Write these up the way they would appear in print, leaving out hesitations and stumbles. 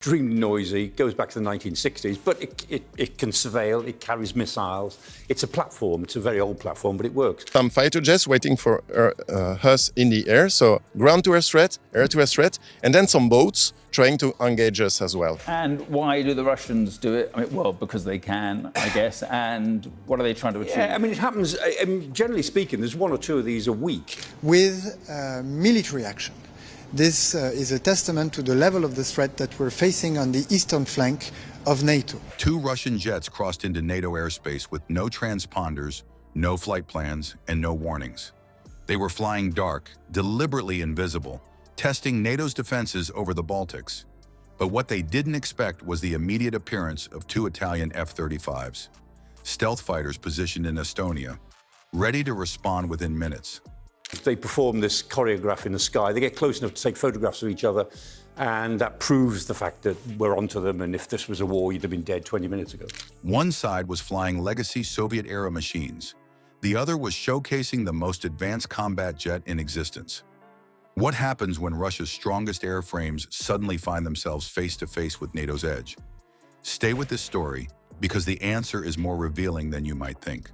Extremely noisy, goes back to the 1960s, but it can surveil, it carries missiles. It's a platform, it's a very old platform, but it works. Some fighter jets waiting for us in the air, so ground-to-air threat, air-to-air threat, and then some boats trying to engage us as well. And why do the Russians do it? I mean, well, because they can, I guess. And what are they trying to achieve? Yeah, I mean, it happens, generally speaking, there's one or two of these a week. With military action. This is a testament to the level of the threat that we're facing on the eastern flank of NATO. 2 Russian jets crossed into NATO airspace with no transponders, no flight plans, and no warnings. They were flying dark, deliberately invisible, testing NATO's defenses over the Baltics. But what they didn't expect was the immediate appearance of 2 Italian F-35s, stealth fighters positioned in Estonia, ready to respond within minutes. They perform this choreograph in the sky. They get close enough to take photographs of each other, and that proves the fact that we're onto them, and if this was a war, you'd have been dead 20 minutes ago. One side was flying legacy Soviet-era machines. The other was showcasing the most advanced combat jet in existence. What happens when Russia's strongest airframes suddenly find themselves face-to-face with NATO's edge? Stay with this story, because the answer is more revealing than you might think.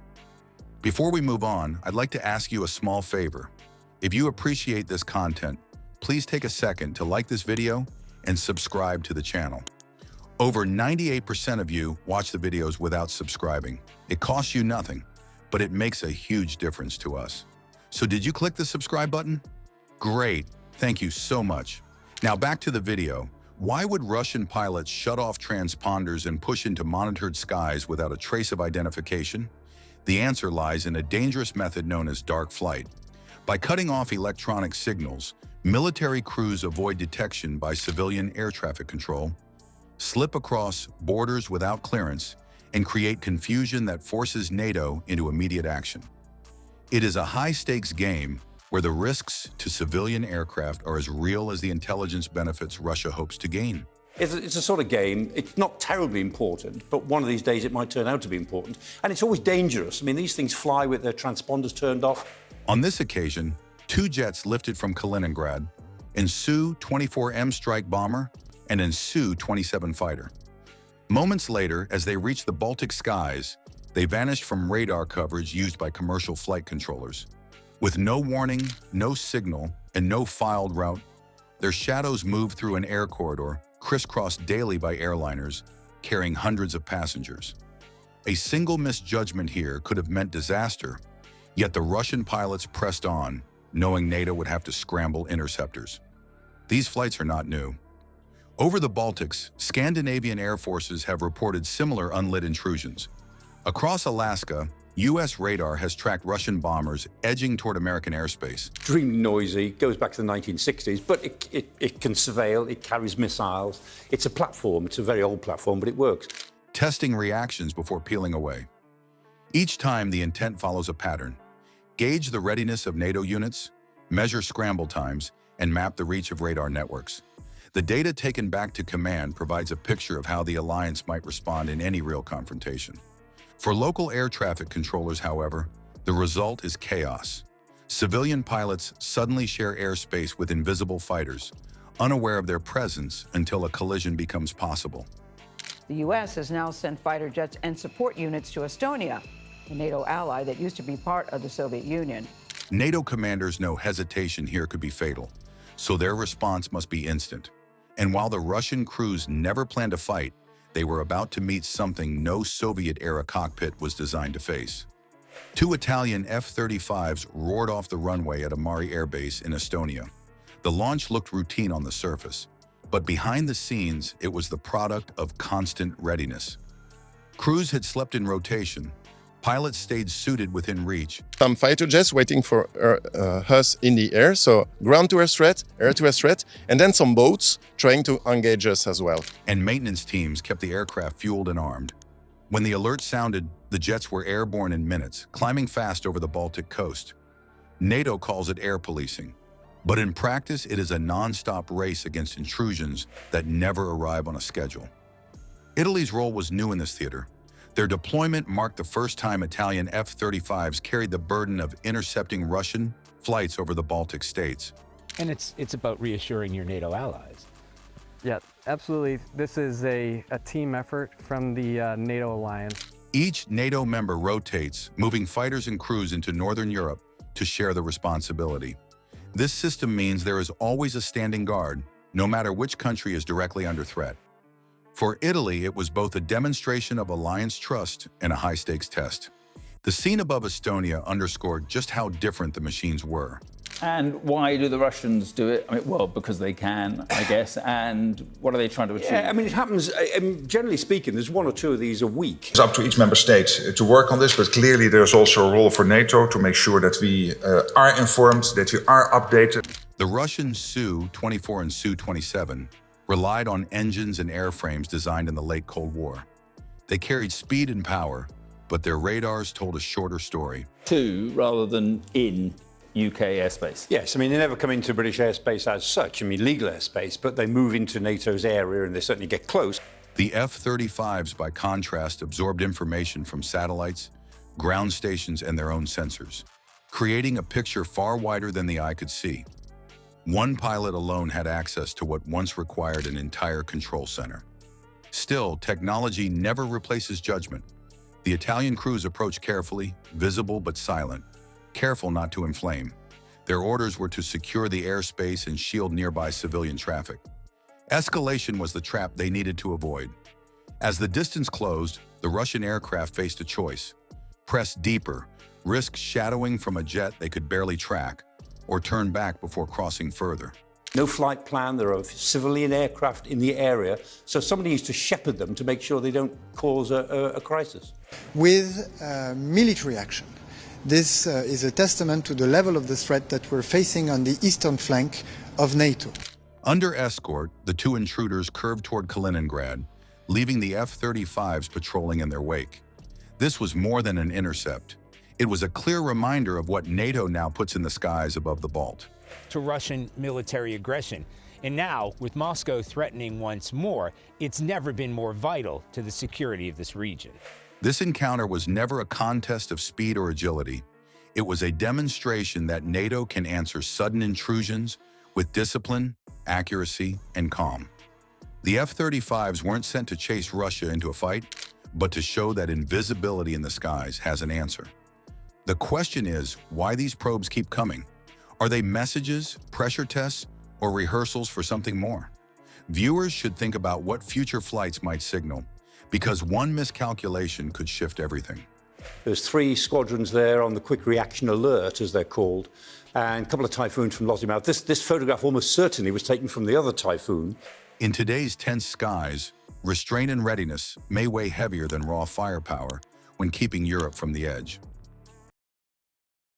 Before we move on, I'd like to ask you a small favor. If you appreciate this content, please take a second to like this video and subscribe to the channel. Over 98% of you watch the videos without subscribing. It costs you nothing, but it makes a huge difference to us. So did you click the subscribe button? Great, thank you so much. Now back to the video. Why would Russian pilots shut off transponders and push into monitored skies without a trace of identification? The answer lies in a dangerous method known as dark flight. By cutting off electronic signals, military crews avoid detection by civilian air traffic control, slip across borders without clearance, and create confusion that forces NATO into immediate action. It is a high-stakes game where the risks to civilian aircraft are as real as the intelligence benefits Russia hopes to gain. It's a sort of game. It's not terribly important, but one of these days it might turn out to be important. And it's always dangerous. I mean, these things fly with their transponders turned off. On this occasion, 2 jets lifted from Kaliningrad, an Su-24M strike bomber and an Su-27 fighter. Moments later, as they reached the Baltic skies, they vanished from radar coverage used by commercial flight controllers. With no warning, no signal, and no filed route, their shadows moved through an air corridor crisscrossed daily by airliners carrying hundreds of passengers. A single misjudgment here could have meant disaster, yet the Russian pilots pressed on, knowing NATO would have to scramble interceptors. These flights are not new. Over the Baltics, Scandinavian air forces have reported similar unlit intrusions. Across Alaska, U.S. radar has tracked Russian bombers edging toward American airspace. Extremely noisy, goes back to the 1960s, but it can surveil, it carries missiles. It's a platform, it's a very old platform, but it works. Testing reactions before peeling away. Each time the intent follows a pattern. Gauge the readiness of NATO units, measure scramble times, and map the reach of radar networks. The data taken back to command provides a picture of how the alliance might respond in any real confrontation. For local air traffic controllers, however, the result is chaos. Civilian pilots suddenly share airspace with invisible fighters, unaware of their presence until a collision becomes possible. The U.S. has now sent fighter jets and support units to Estonia, a NATO ally that used to be part of the Soviet Union. NATO commanders know hesitation here could be fatal, so their response must be instant. And while the Russian crews never planned to fight, they were about to meet something no Soviet-era cockpit was designed to face. 2 Italian F-35s roared off the runway at Amari Air Base in Estonia. The launch looked routine on the surface, but behind the scenes, it was the product of constant readiness. Crews had slept in rotation. Pilots stayed suited within reach. Some fighter jets waiting for us in the air, so ground-to-air threat, air-to-air threat, and then some boats trying to engage us as well. And maintenance teams kept the aircraft fueled and armed. When the alert sounded, the jets were airborne in minutes, climbing fast over the Baltic coast. NATO calls it air policing, but in practice it is a non-stop race against intrusions that never arrive on a schedule. Italy's role was new in this theater. Their deployment marked the first time Italian F-35s carried the burden of intercepting Russian flights over the Baltic states. And it's about reassuring your NATO allies. Yeah, Absolutely. This is a team effort from the NATO alliance. Each NATO member rotates, moving fighters and crews into Northern Europe to share the responsibility. This system means there is always a standing guard, no matter which country is directly under threat. For Italy, it was both a demonstration of alliance trust and a high-stakes test. The scene above Estonia underscored just how different the machines were. And why do the Russians do it? I mean, well, because they can, I guess. And what are they trying to achieve? Yeah, I mean, it happens, generally speaking, there's 1 or 2 of these a week. It's up to each member state to work on this, but clearly there's also a role for NATO to make sure that we are informed, that we are updated. The Russian Su-24 and Su-27 relied on engines and airframes designed in the late Cold War. They carried speed and power, but their radars told a shorter story. To rather than in UK airspace. Yes, I mean, they never come into British airspace as such, I mean, legal airspace, but they move into NATO's area and they certainly get close. The F-35s, by contrast, absorbed information from satellites, ground stations, and their own sensors, creating a picture far wider than the eye could see. One pilot alone had access to what once required an entire control center. Still, technology never replaces judgment. The Italian crews approached carefully, visible but silent, careful not to inflame. Their orders were to secure the airspace and shield nearby civilian traffic. Escalation was the trap they needed to avoid. As the distance closed, the Russian aircraft faced a choice: press deeper, risk shadowing from a jet they could barely track, or turn back before crossing further. No flight plan, there are civilian aircraft in the area, so somebody needs to shepherd them to make sure they don't cause a crisis. With military action, this is a testament to the level of the threat that we're facing on the eastern flank of NATO. Under escort, the 2 intruders curved toward Kaliningrad, leaving the F-35s patrolling in their wake. This was more than an intercept. It was a clear reminder of what NATO now puts in the skies above the Balt. To Russian military aggression. And now, with Moscow threatening once more, it's never been more vital to the security of this region. This encounter was never a contest of speed or agility. It was a demonstration that NATO can answer sudden intrusions with discipline, accuracy, and calm. The F-35s weren't sent to chase Russia into a fight, but to show that invisibility in the skies has an answer. The question is, why these probes keep coming? Are they messages, pressure tests, or rehearsals for something more? Viewers should think about what future flights might signal, because one miscalculation could shift everything. There's 3 squadrons there on the quick reaction alert, as they're called, and a couple of Typhoons from Lossiemouth. This photograph almost certainly was taken from the other Typhoon. In today's tense skies, restraint and readiness may weigh heavier than raw firepower when keeping Europe from the edge.